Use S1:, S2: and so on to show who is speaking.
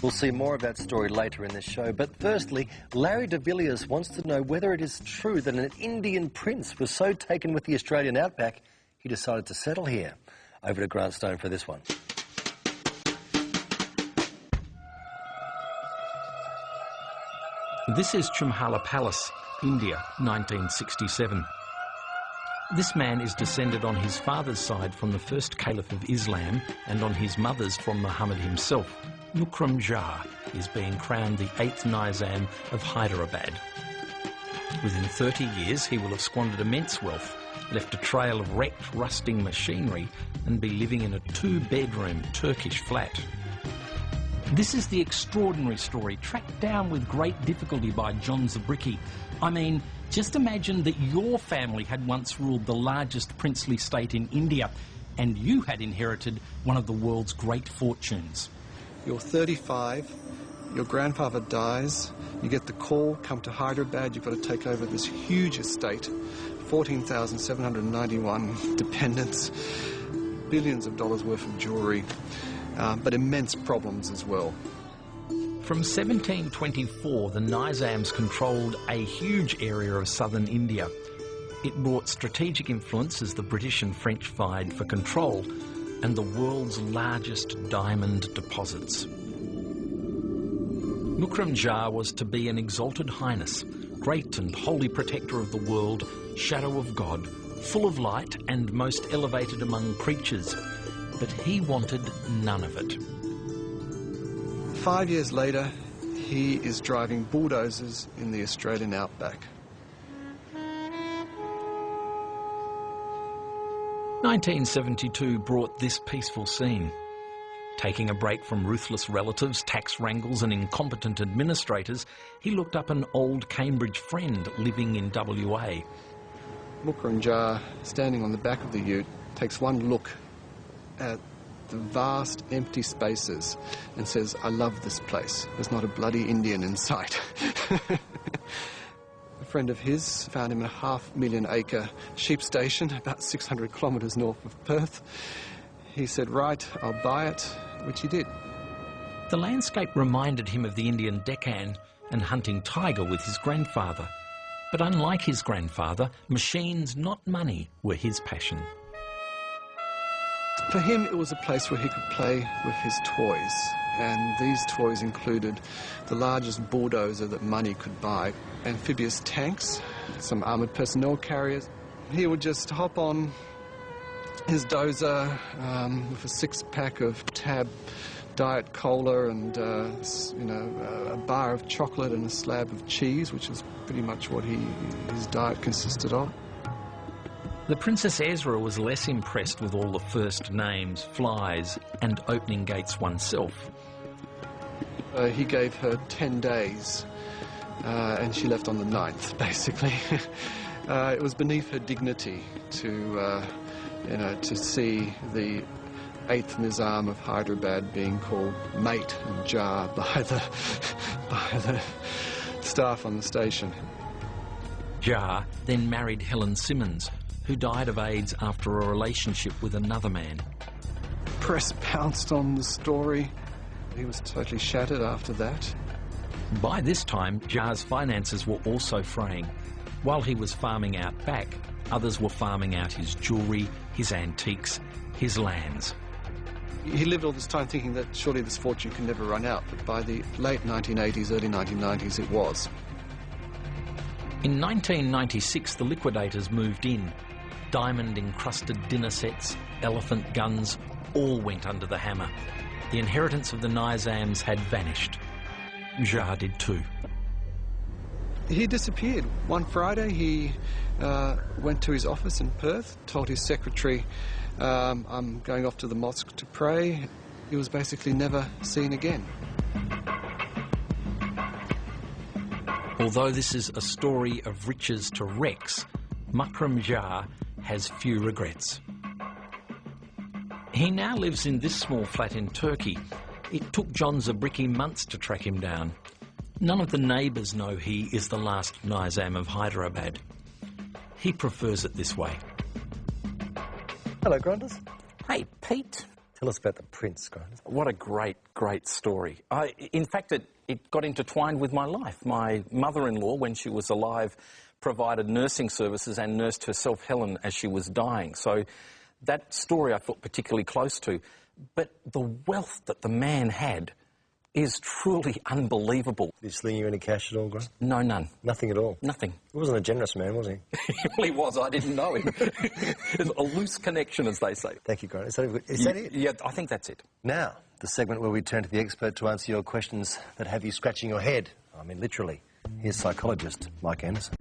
S1: We'll see more of that story later in this show. But firstly, Larry de Villiers wants to know whether it is true that an Indian prince was so taken with the Australian outback, he decided to settle here. Over to Grant Stone for this one.
S2: This is Chumhala Palace, India, 1967. This man is descended on his father's side from the first caliph of Islam and on his mother's from Muhammad himself. Mukarram Jah is being crowned the 8th Nizam of Hyderabad. Within 30 years, he will have squandered immense wealth, left a trail of wrecked, rusting machinery, and be living in a 2-bedroom Turkish flat. This is the extraordinary story, tracked down with great difficulty by John Zabricki. I mean, just imagine that your family had once ruled the largest princely state in India, and you had inherited one of the world's great fortunes.
S3: You're 35, your grandfather dies, you get the call, come to Hyderabad, you've got to take over this huge estate, 14,791 dependents, billions of dollars worth of jewellery, but immense problems as well.
S2: From 1724, the Nizams controlled a huge area of southern India. It brought strategic influence as the British and French vied for control, and the world's largest diamond deposits. Mukarram Jah was to be an exalted highness, great and holy protector of the world, shadow of God, full of light and most elevated among creatures. But he wanted none of it.
S3: 5 years later, he is driving bulldozers in the Australian outback.
S2: 1972 brought this peaceful scene. Taking a break from ruthless relatives, tax wrangles and incompetent administrators, he looked up an old Cambridge friend living in WA.
S3: Mukarram Jah, standing on the back of the ute, takes one look at the vast empty spaces and says, "I love this place. There's not a bloody Indian in sight." A friend of his found him a 500,000 acre sheep station about 600 kilometres north of Perth. He said, "Right, I'll buy it," which he did.
S2: The landscape reminded him of the Indian Deccan and hunting tiger with his grandfather. But unlike his grandfather, machines, not money, were his passion.
S3: For him, it was a place where he could play with his toys, and these toys included the largest bulldozer that money could buy, amphibious tanks, some armoured personnel carriers. He would just hop on his dozer with a 6-pack of Tab Diet Cola and a bar of chocolate and a slab of cheese, which is pretty much what his diet consisted of.
S2: The Princess Ezra was less impressed with all the first names, flies, and opening gates oneself.
S3: He gave her 10 days, and she left on the 9th, basically. It was beneath her dignity to see the 8th Nizam of Hyderabad being called mate and Jah by the staff on the station.
S2: Jah then married Helen Simmons, who died of AIDS after a relationship with another man.
S3: Press pounced on the story. He was totally shattered after that.
S2: By this time, Jah's finances were also fraying. While he was farming out back, others were farming out his jewellery, his antiques, his lands.
S3: He lived all this time thinking that surely this fortune can never run out, but by the late 1980s, early 1990s, it was.
S2: In 1996, the liquidators moved in. Diamond-encrusted dinner sets, elephant guns, all went under the hammer. The inheritance of the Nizams had vanished. Jah did too.
S3: He disappeared. One Friday, he went to his office in Perth, told his secretary, "I'm going off to the mosque to pray." He was basically never seen again.
S2: Although this is a story of riches to wrecks, Mukarram Jah has few regrets. He now lives in this small flat in Turkey. It took John Zabricki months to track him down. None of the neighbours know he is the last Nizam of Hyderabad. He prefers it this way.
S1: Hello, Granders.
S4: Hey, Pete.
S1: Tell us about the prince, Grant.
S2: What a great, great story. In fact, it got intertwined with my life. My mother-in-law, when she was alive, provided nursing services and nursed herself, Helen, as she was dying. So that story I felt particularly close to. But the wealth that the man had is truly unbelievable.
S1: Did he sling you any cash at all, Grant?
S2: No, none.
S1: Nothing at all?
S2: Nothing.
S1: He wasn't a generous man, was he?
S2: Well, he was. I didn't know him. It's a loose connection, as they say.
S1: Thank you, Grant. Is that it?
S2: Yeah, I think that's it.
S1: Now, the segment where we turn to the expert to answer your questions that have you scratching your head. I mean, literally. Here's psychologist Mike Anderson.